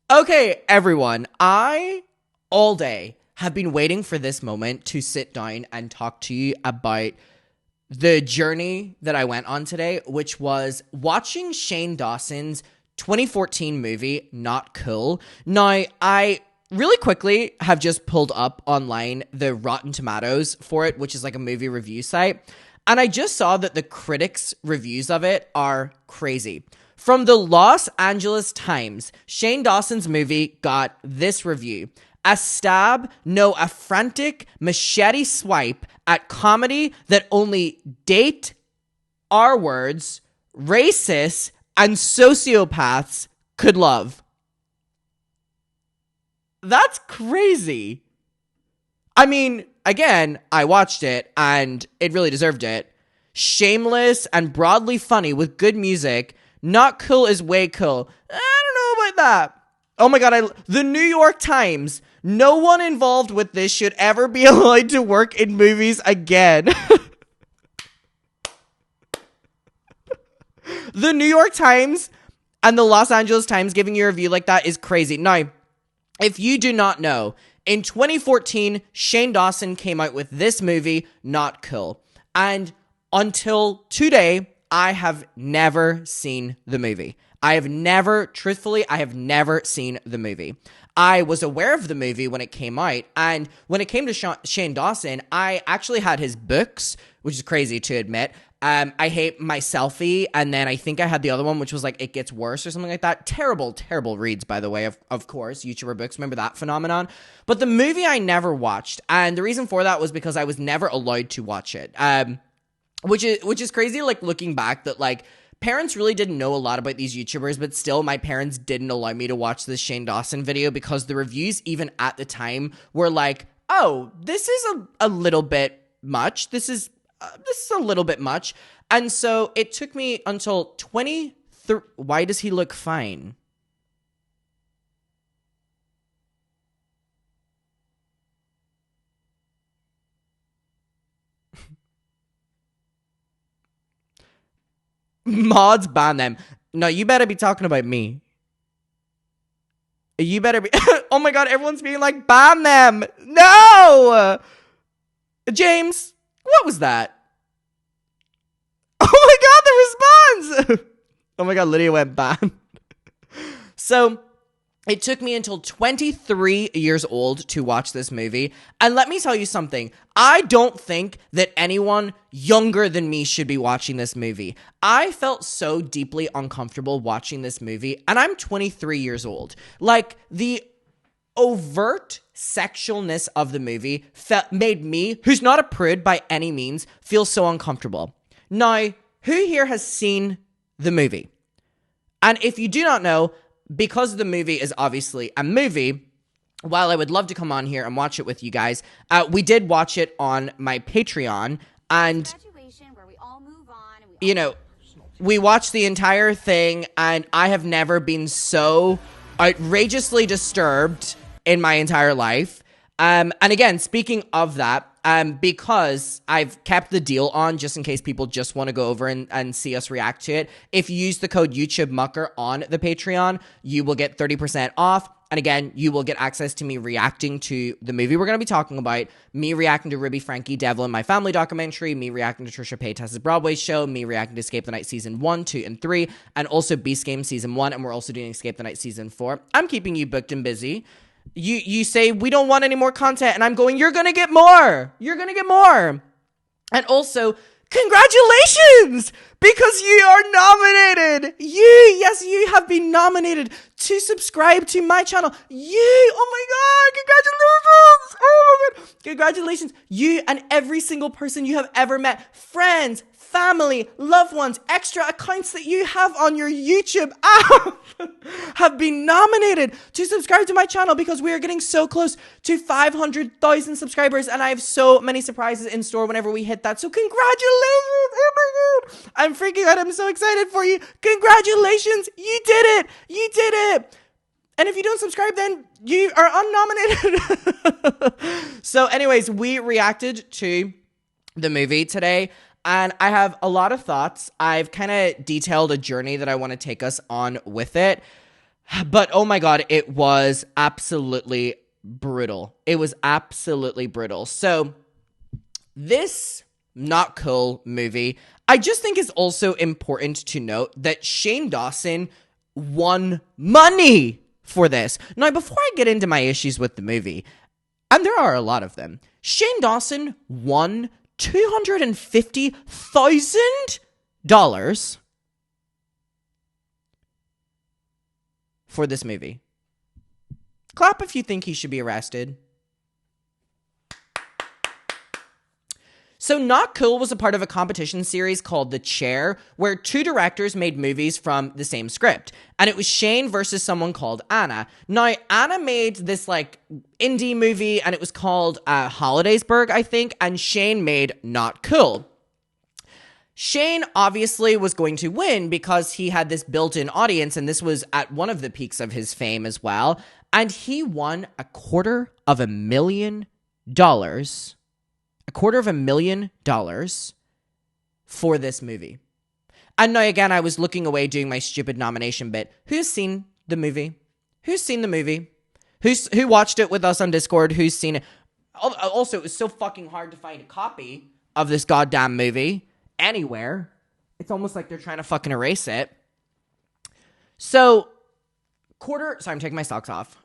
Okay, everyone, I all day have been waiting for this moment to sit down and talk to you about the journey that I went on today, which was watching Shane Dawson's 2014 movie, Not Cool. Now, I really quickly have just pulled up online the Rotten Tomatoes for it, which is like a movie review site, and I just saw that the critics' reviews of it are crazy. From the Los Angeles Times, Shane Dawson's movie got this review. A stab, no, a frantic machete swipe at comedy that only date R words, racists, and sociopaths could love. That's crazy. I mean, again, I watched it and it really deserved it. Shameless and broadly funny with good music. Not cool is way cool. I don't know about that. Oh my god, the New York Times. No one involved with this should ever be allowed to work in movies again. The New York Times and the Los Angeles Times giving you a review like that is crazy. Now, if you do not know, in 2014, Shane Dawson came out with this movie, Not Cool. And until today, I have never seen the movie. I have never seen the movie. I was aware of the movie when it came out, and when it came to Shane Dawson, I actually had his books, which is crazy to admit. I Hate My Selfie, and then I think I had the other one, which was like It Gets Worse or something like that. Terrible, terrible reads, by the way, of course, YouTuber books. Remember that phenomenon? But the movie I never watched, and the reason for that was because I was never allowed to watch it. Which is crazy, like, looking back, that, like, parents really didn't know a lot about these YouTubers, but still my parents didn't allow me to watch this Shane Dawson video because the reviews, even at the time, were like, oh, this is a little bit much. This is a little bit much. And so it took me until 23. Why does he look fine? Mods ban them. No, you better be talking about me. You better be. Oh my god, everyone's being like, ban them. No! James, what was that? Oh my god, the response! Oh my god, Lydia went ban. So, it took me until 23 years old to watch this movie. And let me tell you something. I don't think that anyone younger than me should be watching this movie. I felt so deeply uncomfortable watching this movie. And I'm 23 years old. Like, the overt sexualness of the movie made me, who's not a prude by any means, feel so uncomfortable. Now, who here has seen the movie? And if you do not know, because the movie is obviously a movie, while I would love to come on here and watch it with you guys, we did watch it on my Patreon, and, you know, we watched the entire thing, and I have never been so outrageously disturbed in my entire life. And again, speaking of that, because I've kept the deal on just in case people just want to go over and see us react to it. If you use the code YouTubeMucker on the Patreon, you will get 30% off. And again, you will get access to me reacting to the movie we're going to be talking about, me reacting to Ruby, Frankie, Devlin, My Family documentary, me reacting to Trisha Paytas's Broadway show, me reacting to Escape the Night Season 1, 2, and 3, and also Beast Game Season 1, and we're also doing Escape the Night Season 4. I'm keeping you booked and busy. You say, we don't want any more content, and I'm going, you're gonna get more! You're gonna get more! And also, congratulations! Because you are nominated! You have been nominated to subscribe to my channel. Oh my god, congratulations! Oh my god, congratulations! You and every single person you have ever met, friends, family, loved ones, extra accounts that you have on your YouTube app have been nominated to subscribe to my channel because we are getting so close to 500,000 subscribers, and I have so many surprises in store whenever we hit that. So congratulations! Oh my god! I'm freaking out. I'm so excited for you. Congratulations! You did it! You did it! And if you don't subscribe, then you are unnominated. So anyways, we reacted to the movie today. And I have a lot of thoughts. I've kind of detailed a journey that I want to take us on with it. But oh my God, it was absolutely brutal. It was absolutely brutal. So this Not Cool movie, I just think is also important to note that Shane Dawson won money for this. Now, before I get into my issues with the movie, and there are a lot of them, Shane Dawson won $250,000 for this movie. Clap if you think he should be arrested. So Not Cool was a part of a competition series called The Chair, where two directors made movies from the same script. And it was Shane versus someone called Anna. Now, Anna made this, like, indie movie, and it was called Holidaysburg, I think, and Shane made Not Cool. Shane obviously was going to win because he had this built-in audience, and this was at one of the peaks of his fame as well. And he won $250,000. $250,000 for this movie. And now again, I was looking away doing my stupid nomination bit. Who's seen the movie? Who's seen the movie? Who watched it with us on Discord? Who's seen it? Also, it was so fucking hard to find a copy of this goddamn movie anywhere. It's almost like they're trying to fucking erase it. So, sorry, I'm taking my socks off.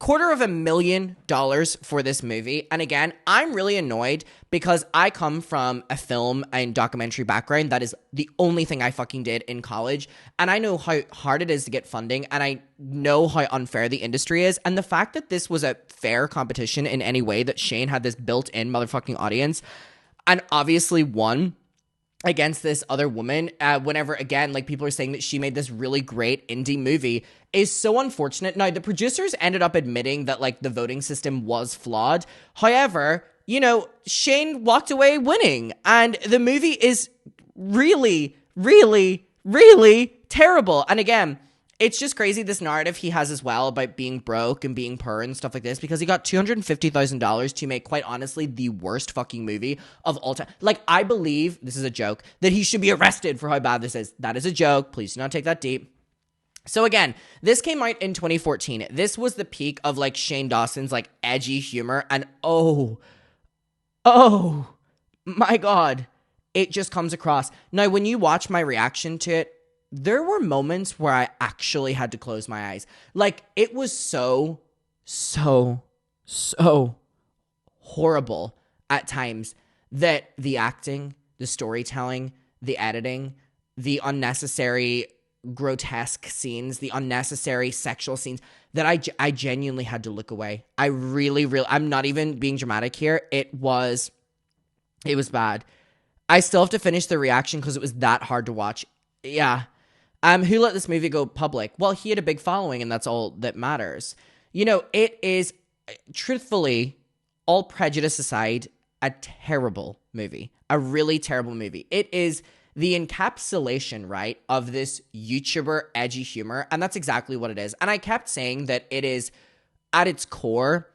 $250,000 for this movie. And again, I'm really annoyed because I come from a film and documentary background. That is the only thing I fucking did in college. And I know how hard it is to get funding. And I know how unfair the industry is. And the fact that this was a fair competition in any way, that Shane had this built-in motherfucking audience and obviously won against this other woman, whenever, again, like, people are saying that she made this really great indie movie, is so unfortunate. Now, the producers ended up admitting that, like, the voting system was flawed. However, you know, Shane walked away winning, and the movie is really, really, really terrible. And again, it's just crazy, this narrative he has as well about being broke and being poor and stuff like this, because he got $250,000 to make, quite honestly, the worst fucking movie of all time. Like, I believe, this is a joke, that he should be arrested for how bad this is. That is a joke. Please do not take that deep. So again, this came out in 2014. This was the peak of, like, Shane Dawson's, like, edgy humor, and oh my God, it just comes across. Now, when you watch my reaction to it, there were moments where I actually had to close my eyes. Like, it was so horrible at times that the acting, the storytelling, the editing, the unnecessary grotesque scenes, the unnecessary sexual scenes, that I genuinely had to look away. I really, I'm not even being dramatic here. It was bad. I still have to finish the reaction because it was that hard to watch. Yeah. Who let this movie go public? Well, he had a big following, and that's all that matters. You know, it is, truthfully, all prejudice aside, a terrible movie. A really terrible movie. It is the encapsulation, right, of this YouTuber edgy humor, and that's exactly what it is. And I kept saying that it is, at its core,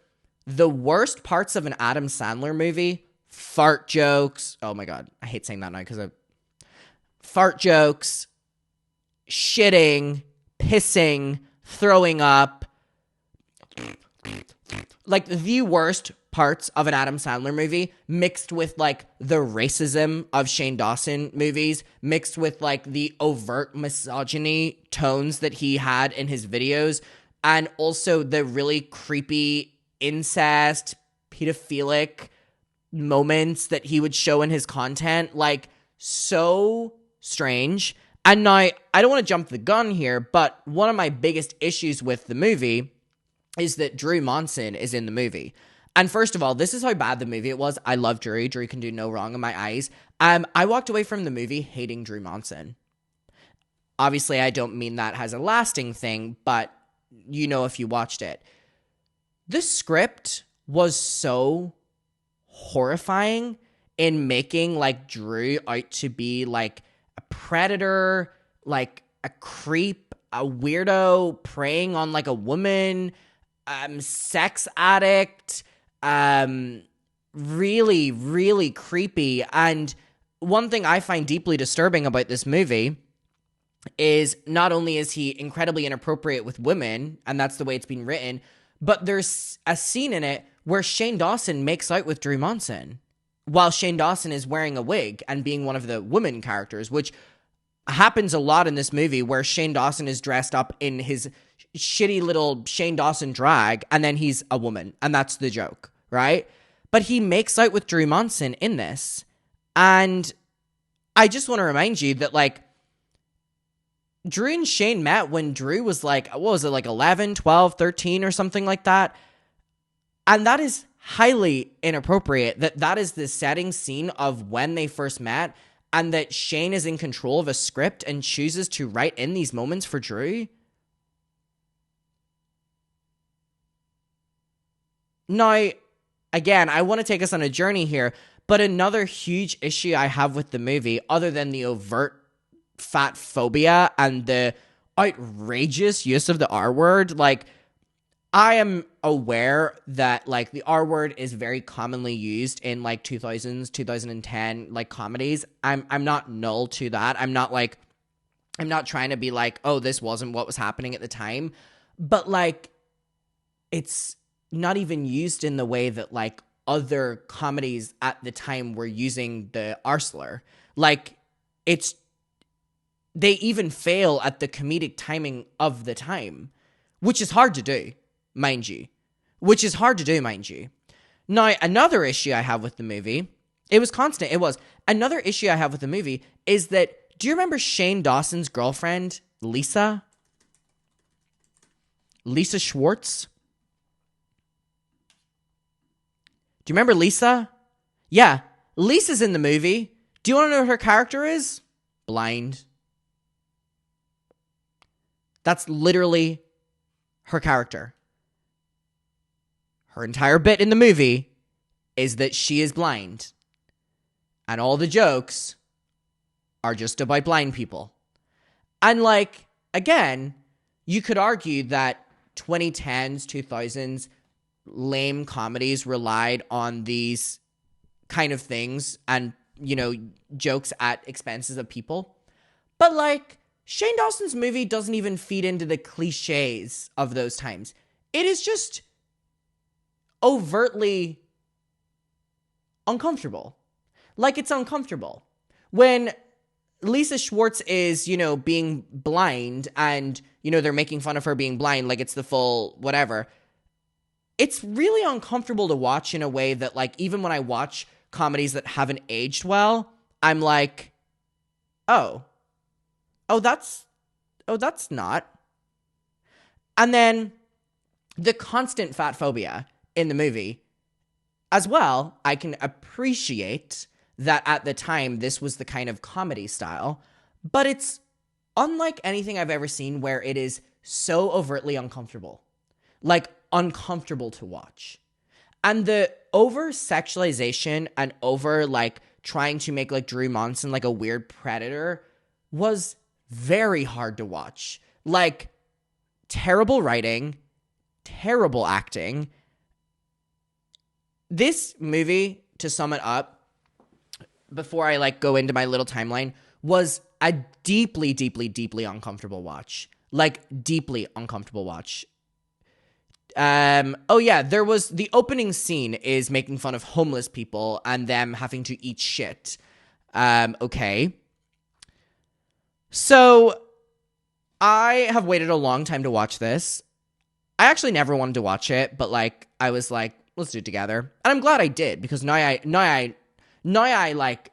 the worst parts of an Adam Sandler movie. Fart jokes. Oh my God, I hate saying that now because fart jokes, shitting, pissing, throwing up, like the worst parts of an Adam Sandler movie, mixed with, like, the racism of Shane Dawson movies, mixed with, like, the overt misogyny tones that he had in his videos, and also the really creepy incest, pedophilic moments that he would show in his content. Like, so strange. And now, I don't want to jump the gun here, but one of my biggest issues with the movie is that Drew Monson is in the movie. And first of all, this is how bad the movie it was. I love Drew. Drew can do no wrong in my eyes. I walked away from the movie hating Drew Monson. Obviously, I don't mean that as a lasting thing, but you know if you watched it. The script was so horrifying in making, like, Drew out to be, like, a predator, like a creep, a weirdo preying on, like, a woman, sex addict, really, really creepy. And one thing I find deeply disturbing about this movie is not only is he incredibly inappropriate with women, and that's the way it's been written, but there's a scene in it where Shane Dawson makes out with Drew Monson while Shane Dawson is wearing a wig and being one of the women characters, which happens a lot in this movie where Shane Dawson is dressed up in his shitty little Shane Dawson drag and then he's a woman, and that's the joke, right? But he makes out with Drew Monson in this, and I just want to remind you that, like, Drew and Shane met when Drew was like, what was it, like 11, 12, 13 or something like that? And that is highly inappropriate that is the setting scene of when they first met, and that Shane is in control of a script and chooses to write in these moments for Drew. Now, again, I want to take us on a journey here, but another huge issue I have with the movie, other than the overt fatphobia and the outrageous use of the R word, like, I am aware that, like, the R word is very commonly used in, like, 2000s, 2010, like, comedies. I'm not null to that. I'm not trying to be like, oh, this wasn't what was happening at the time. But, like, it's not even used in the way that, like, other comedies at the time were using the R slur. Like, they even fail at the comedic timing of the time, which is hard to do, mind you. Now, another issue I have with the movie, another issue I have with the movie is that, do you remember Shane Dawson's girlfriend, Lisa? Lisa Schwartz? Do you remember Lisa? Yeah, Lisa's in the movie. Do you want to know what her character is? Blind. That's literally her character. Her entire bit in the movie is that she is blind. And all the jokes are just about blind people. And, like, again, you could argue that 2010s, 2000s, lame comedies relied on these kind of things and, you know, jokes at expenses of people. But, like, Shane Dawson's movie doesn't even feed into the cliches of those times. It is just overtly uncomfortable. Like, it's uncomfortable. When Lisa Schwartz is, you know, being blind and, you know, they're making fun of her being blind, like it's the full whatever. It's really uncomfortable to watch in a way that, like, even when I watch comedies that haven't aged well, I'm like, oh, that's not. And then the constant fatphobia in the movie as well, I can appreciate that at the time this was the kind of comedy style, but it's unlike anything I've ever seen where it is so overtly uncomfortable. Like, uncomfortable to watch. And the over-sexualization and over, like, trying to make, like, Drew Monson like a weird predator was very hard to watch. Like, terrible writing, terrible acting. This movie, to sum it up, before I, like, go into my little timeline, was a deeply, deeply, deeply uncomfortable watch. Like, deeply uncomfortable watch. Oh yeah, there was the opening scene is making fun of homeless people and them having to eat shit. Okay. So I have waited a long time to watch this. I actually never wanted to watch it, but, like, I was like, let's do it together. And I'm glad I did, because now I like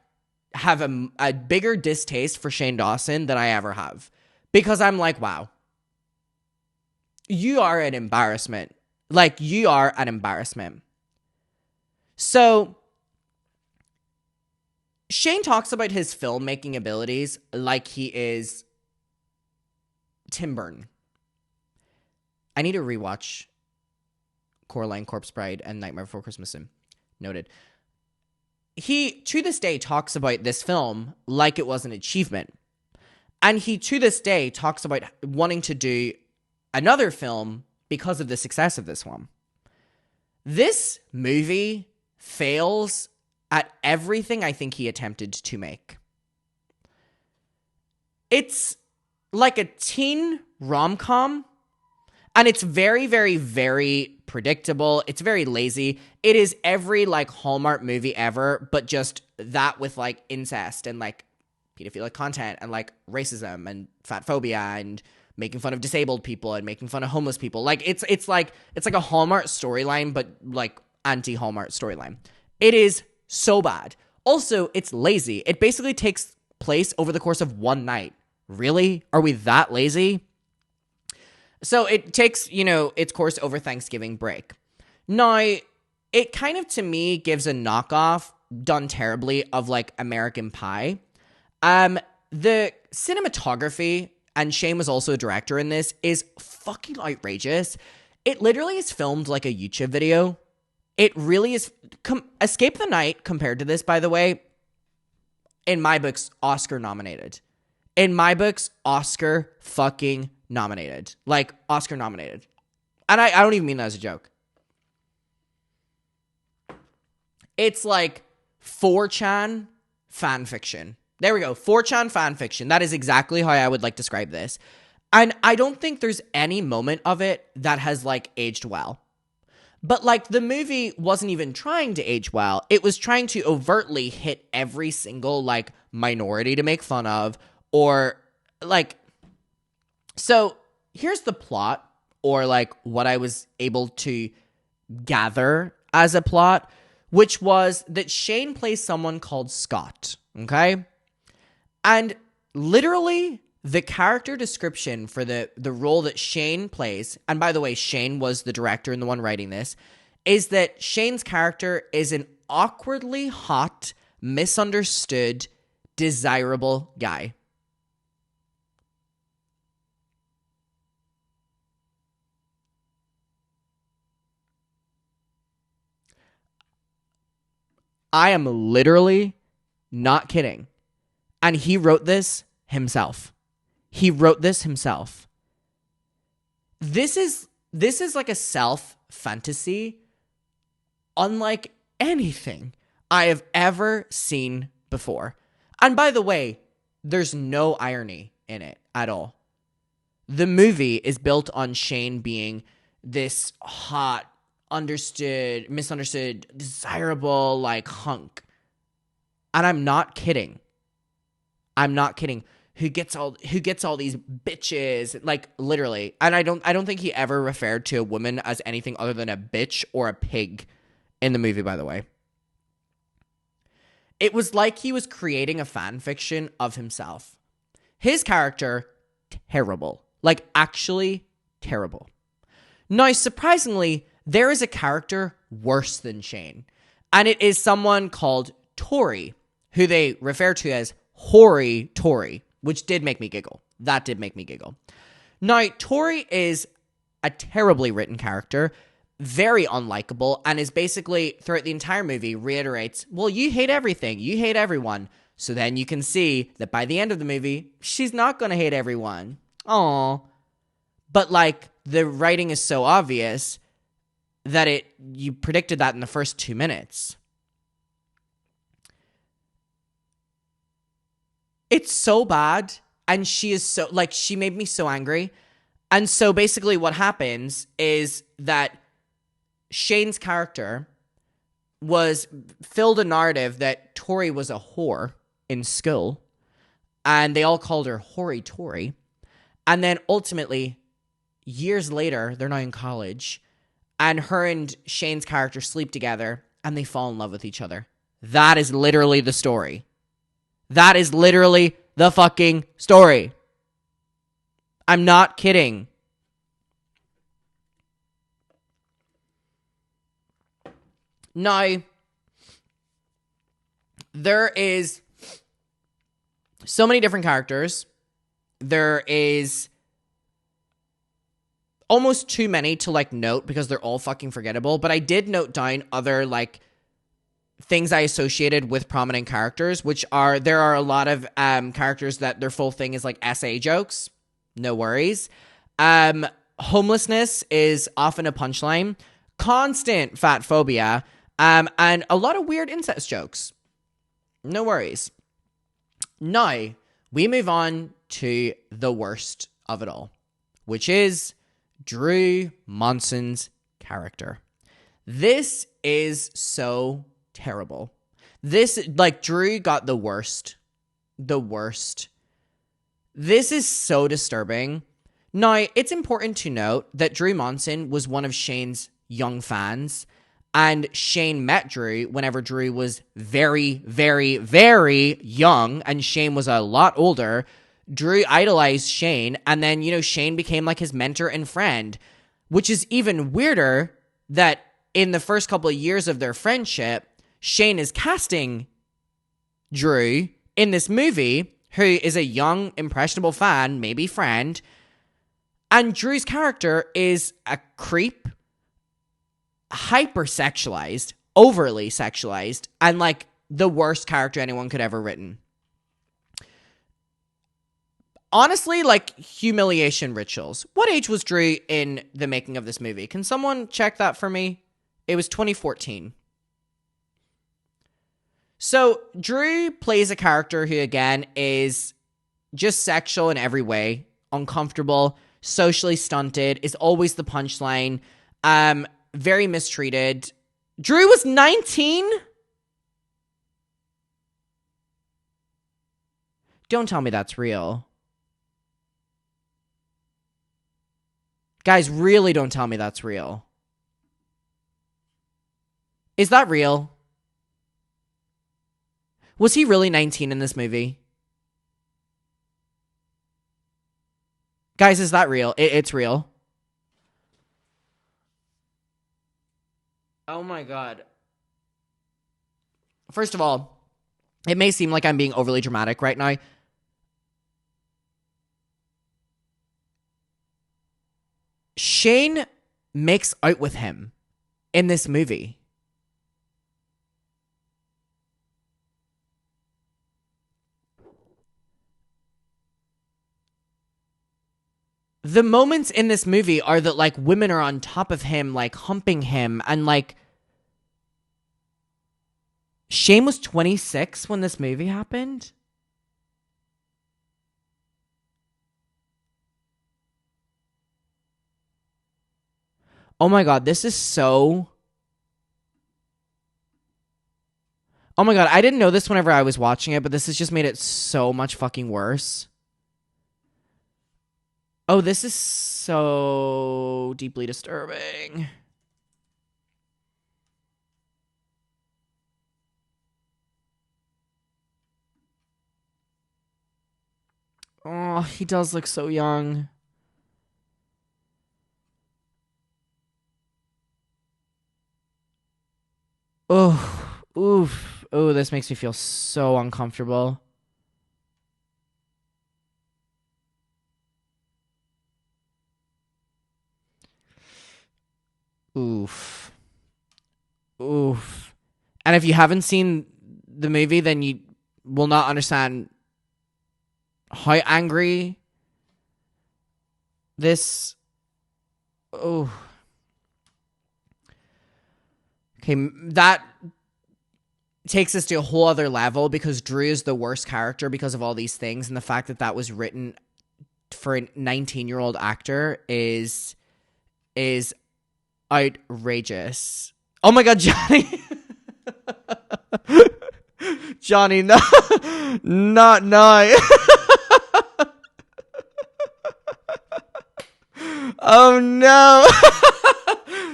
have a bigger distaste for Shane Dawson than I ever have. Because I'm like, wow. You are an embarrassment. Like, you are an embarrassment. So, Shane talks about his filmmaking abilities like he is Tim Burton. I need to rewatch Coraline, Corpse Bride, and Nightmare Before Christmas. Noted. He, to this day, talks about this film like it was an achievement. And he, to this day, talks about wanting to do another film because of the success of this one. This movie fails at everything I think he attempted to make. It's like a teen rom-com, and it's very, very, very predictable. It's very lazy. It is every like Hallmark movie ever, but just that with like incest and like pedophilic content and like racism and fatphobia and making fun of disabled people and making fun of homeless people. Like it's like a Hallmark storyline, but like anti-Hallmark storyline. It is so bad. Also, it's lazy. It basically takes place over the course of one night. Really? Are we that lazy? So it takes, its course over Thanksgiving break. Now, it kind of, to me, gives a knockoff, done terribly, of, like, American Pie. The cinematography, and Shane was also a director in this, is fucking outrageous. It literally is filmed like a YouTube video. It really is. Escape the Night, compared to this, by the way, in my books, Oscar nominated. In my books, Oscar fucking nominated. Like, Oscar nominated. And I don't even mean that as a joke. It's like 4chan fan fiction. There we go. 4chan fan fiction. That is exactly how I would like describe this. And I don't think there's any moment of it that has like aged well. But like the movie wasn't even trying to age well. It was trying to overtly hit every single like minority to make fun of, or like, so here's the plot, or like what I was able to gather as a plot, which was that Shane plays someone called Scott, okay? And literally the character description for the role that Shane plays, and by the way, Shane was the director and the one writing this, is that Shane's character is an awkwardly hot, misunderstood, desirable guy. I am literally not kidding. And he wrote this himself. He wrote this himself. This is like a self-fantasy unlike anything I have ever seen before. And by the way, there's no irony in it at all. The movie is built on Shane being this hot, misunderstood, desirable, like, hunk. And I'm not kidding. I'm not kidding. Who gets all these bitches, like, literally. And I don't think he ever referred to a woman as anything other than a bitch or a pig in the movie, by the way. It was like he was creating a fan fiction of himself. His character, terrible. Like, actually terrible. Now, surprisingly, there is a character worse than Shane. And it is someone called Tori, who they refer to as Hoary Tori, which did make me giggle. That did make me giggle. Now, Tori is a terribly written character, very unlikable, and is basically, throughout the entire movie, reiterates, well, you hate everything. You hate everyone. So then you can see that by the end of the movie, she's not going to hate everyone. Aww. But, like, the writing is so obvious that you predicted that in the first 2 minutes. It's so bad, and she is so, like, she made me so angry. And so basically what happens is that Shane's character was filled a narrative that Tori was a whore in school, and they all called her Hoary Tori. And then ultimately, years later, they're now in college, and her and Shane's character sleep together, and they fall in love with each other. That is literally the story. That is literally the fucking story. I'm not kidding. Now, there is so many different characters. There is almost too many to, like, note because they're all fucking forgettable. But I did note down other, like, things I associated with prominent characters, which are, there are a lot of characters that their full thing is, like, essay jokes. No worries. Homelessness is often a punchline. Constant fatphobia. And a lot of weird incest jokes. No worries. Now, we move on to the worst of it all, which is Drew Monson's character. This is so terrible. Drew got the worst. The worst. This is so disturbing. Now, it's important to note that Drew Monson was one of Shane's young fans, and Shane met Drew whenever Drew was very, very, very young, and Shane was a lot older. Drew idolized Shane, and then, Shane became like his mentor and friend, which is even weirder that in the first couple of years of their friendship, Shane is casting Drew in this movie, who is a young, impressionable fan, maybe friend, and Drew's character is a creep, hyper-sexualized, overly sexualized, and like the worst character anyone could ever written. Honestly, like humiliation rituals. What age was Drew in the making of this movie? Can someone check that for me? It was 2014. So Drew plays a character who, again, is just sexual in every way, uncomfortable, socially stunted, is always the punchline, very mistreated. Drew was 19? Don't tell me that's real. Guys, really don't tell me that's real. Is that real? Was he really 19 in this movie? Guys, is that real? It's real. Oh my god. First of all, it may seem like I'm being overly dramatic right now. Shane makes out with him in this movie. The moments in this movie are that, like, women are on top of him, like, humping him, and, like, Shane was 26 when this movie happened? Oh my god, this is so... Oh my god, I didn't know this whenever I was watching it, but this has just made it so much fucking worse. Oh, this is so deeply disturbing. Oh, he does look so young. Oh, oof. Oh, this makes me feel so uncomfortable. Oof. Oof. And if you haven't seen the movie, then you will not understand how angry this... Oh. Okay, that takes us to a whole other level because Drew is the worst character because of all these things, and the fact that that was written for a 19-year-old actor is outrageous. Oh my god, Johnny. Johnny, no. Not now. Oh no.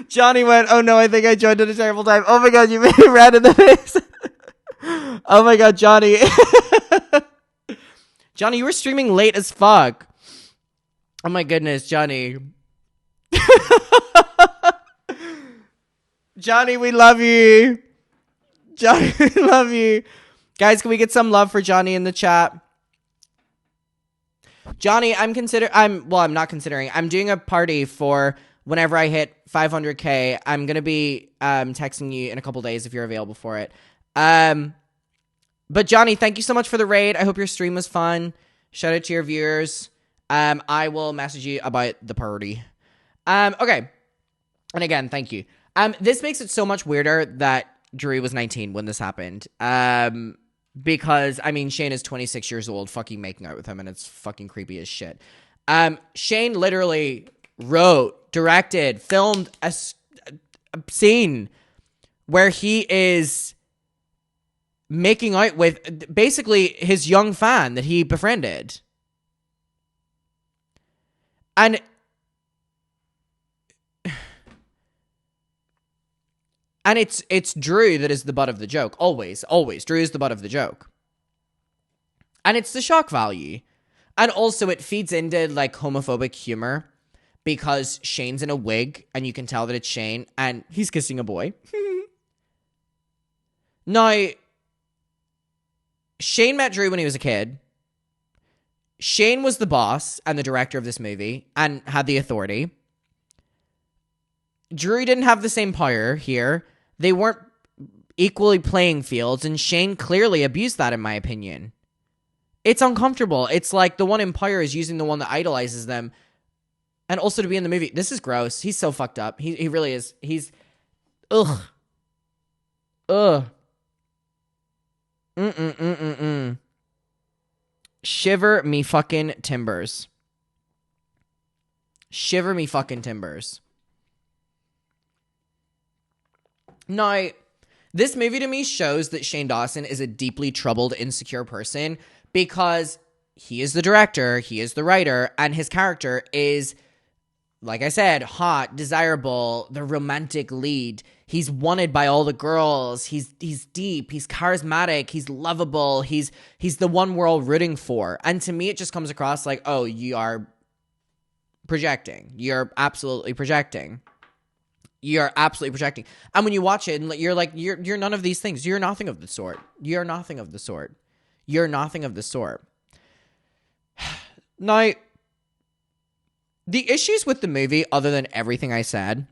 Johnny went, oh no, I think I joined at a terrible time. Oh my god, you made me red in the face. Oh my god, Johnny. Johnny, you were streaming late as fuck. Oh my goodness, Johnny. Johnny, we love you. Johnny, we love you. Guys, can we get some love for Johnny in the chat? Johnny, I'm not considering. I'm doing a party for whenever I hit 500k. I'm going to be texting you in a couple days if you're available for it. But Johnny, thank you so much for the raid. I hope your stream was fun. Shout out to your viewers. I will message you about the party. Okay. And again, thank you. This makes it so much weirder that Drew was 19 when this happened. because, I mean, Shane is 26 years old fucking making out with him, and it's fucking creepy as shit. Shane literally wrote, directed, filmed a scene where he is making out with basically his young fan that he befriended. And it's Drew that is the butt of the joke. Always. Drew is the butt of the joke. And it's the shock value. And also it feeds into like homophobic humor because Shane's in a wig and you can tell that it's Shane and he's kissing a boy. Now, Shane met Drew when he was a kid. Shane was the boss and the director of this movie and had the authority. Drew didn't have the same power here. They weren't equally playing fields, and Shane clearly abused that, in my opinion. It's uncomfortable. It's like the one in power is using the one that idolizes them, and also to be in the movie. This is gross. He's so fucked up. He really is. He's... Ugh. Shiver me fucking timbers. Shiver me fucking timbers. Now, this movie to me shows that Shane Dawson is a deeply troubled, insecure person because he is the director, he is the writer, and his character is, like I said, hot, desirable, the romantic lead. He's wanted by all the girls. He's deep, he's charismatic, he's lovable, he's the one we're all rooting for. And to me, it just comes across like, oh, you are projecting. You're absolutely projecting. You're absolutely projecting. And when you watch it, you're like, you're none of these things. You're nothing of the sort. You're nothing of the sort. You're nothing of the sort. Now, the issues with the movie, other than everything I said,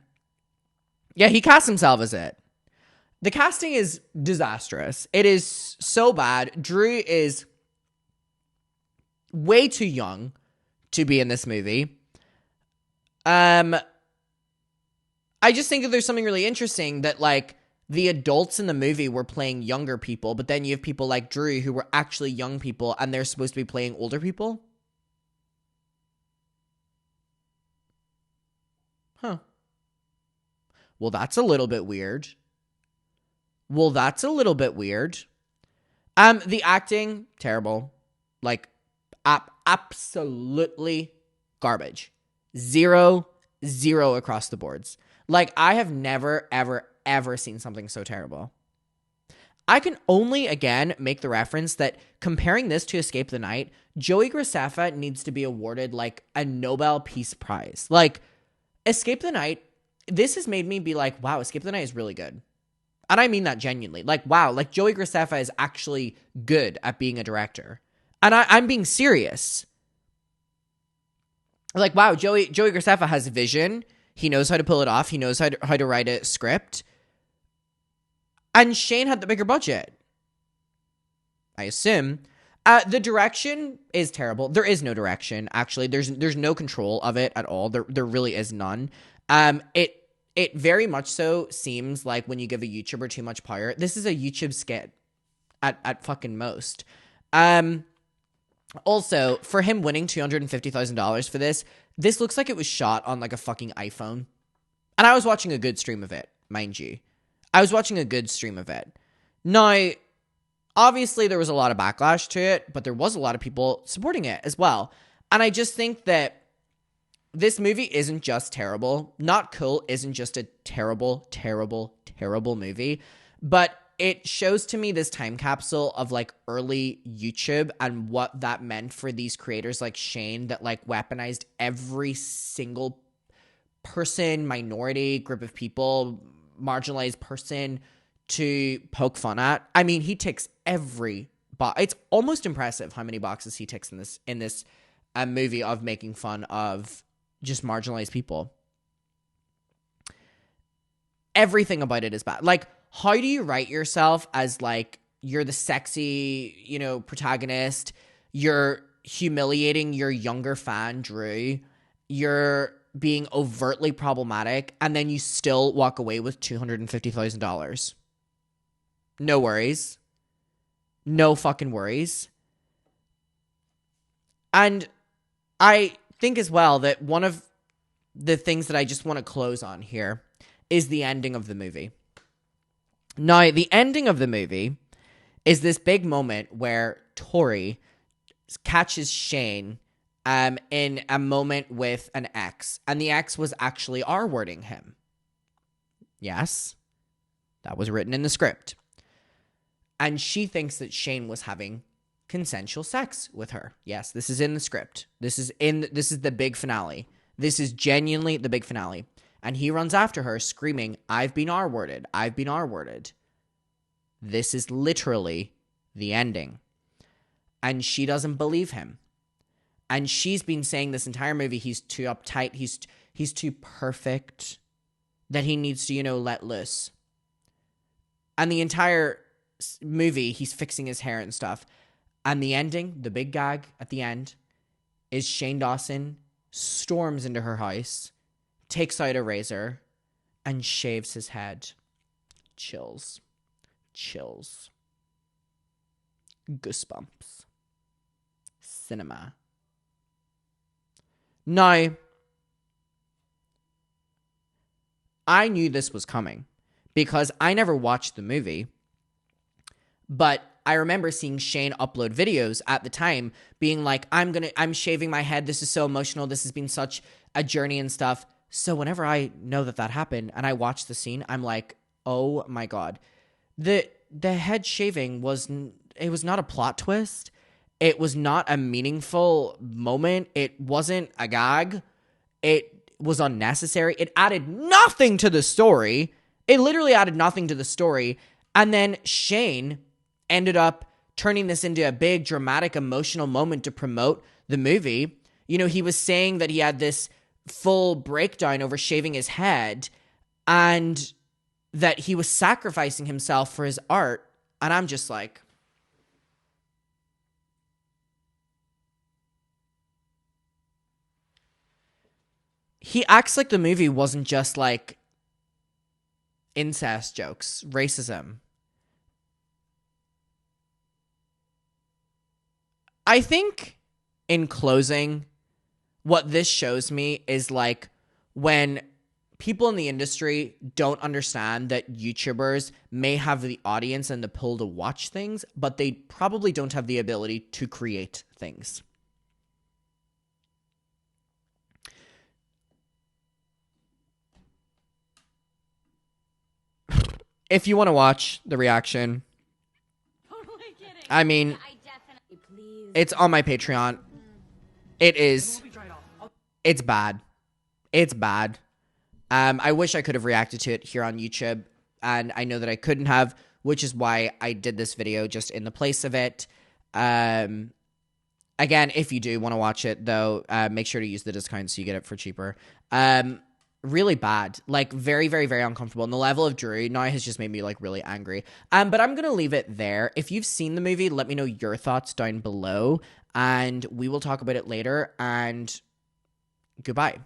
yeah, he cast himself as it. The casting is disastrous. It is so bad. Drew is way too young to be in this movie. I just think that there's something really interesting that, like, the adults in the movie were playing younger people, but then you have people like Drew who were actually young people and they're supposed to be playing older people. Huh. Well, that's a little bit weird. The acting, terrible. Like, absolutely garbage. Zero across the boards. Like, I have never, ever seen something so terrible. I can only, again, make the reference that comparing this to Escape the Night, Joey Graceffa needs to be awarded, like, a Nobel Peace Prize. Like, Escape the Night, this has made me be like, wow, Escape the Night is really good. And I mean that genuinely. Like, wow, like, Joey Graceffa is actually good at being a director. And I'm being serious. Like, wow, Joey Graceffa has vision. He knows how to pull it off. He knows how to write a script. And Shane had the bigger budget, I assume. The direction is terrible. There is no direction, actually. There's no control of it at all. There really is none. It very much so seems like when you give a YouTuber too much power, this is a YouTube skit at fucking most. Also, for him winning $250,000 for this looks like it was shot on like a fucking iPhone. And I was watching a good stream of it, mind you. I was watching a good stream of it. Now, obviously there was a lot of backlash to it, but there was a lot of people supporting it as well. And I just think that this movie isn't just terrible. Not Cool isn't just a terrible movie, but it shows to me this time capsule of like early YouTube and what that meant for these creators like Shane that like weaponized every single person, minority, group of people, marginalized person to poke fun at. I mean, he ticks every box. It's almost impressive how many boxes he ticks in this movie of making fun of just marginalized people. Everything about it is bad. Like, how do you write yourself as, like, you're the sexy, protagonist, you're humiliating your younger fan, Drew, you're being overtly problematic, and then you still walk away with $250,000? No worries. No fucking worries. And I think as well that one of the things that I just want to close on here is the ending of the movie. Now, the ending of the movie is this big moment where Tori catches Shane in a moment with an ex, and the ex was actually R-wording him. Yes, that was written in the script. And she thinks that Shane was having consensual sex with her. Yes, this is in the script. This is the big finale. This is genuinely the big finale. And he runs after her screaming, "I've been R-worded. I've been R-worded." This is literally the ending. And she doesn't believe him. And she's been saying this entire movie, he's too uptight, he's too perfect, that he needs to, let loose. And the entire movie, he's fixing his hair and stuff. And the ending, the big gag at the end, is Shane Dawson storms into her house, takes out a razor, and shaves his head. Chills. Goosebumps. Cinema. Now, I knew this was coming because I never watched the movie, but I remember seeing Shane upload videos at the time being like, I'm shaving my head. This is so emotional. This has been such a journey and stuff. So whenever I know that happened and I watch the scene, I'm like, oh my God. The head shaving was not a plot twist. It was not a meaningful moment. It wasn't a gag. It was unnecessary. It added nothing to the story. It literally added nothing to the story. And then Shane ended up turning this into a big, dramatic, emotional moment to promote the movie. He was saying that he had this full breakdown over shaving his head and that he was sacrificing himself for his art. And I'm just like, he acts like the movie wasn't just like incest jokes, racism. I think in closing, what this shows me is like when people in the industry don't understand that YouTubers may have the audience and the pull to watch things, but they probably don't have the ability to create things. If you want to watch the reaction, Totally kidding. I mean, it's on my Patreon. It is. It's bad. It's bad. I wish I could have reacted to it here on YouTube, and I know that I couldn't have, which is why I did this video just in the place of it. Again, if you do want to watch it, though, make sure to use the discount so you get it for cheaper. Really bad, like very, very, very uncomfortable. And the level of Drew now has just made me like really angry. But I'm going to leave it there. If you've seen the movie, let me know your thoughts down below and we will talk about it later, and goodbye.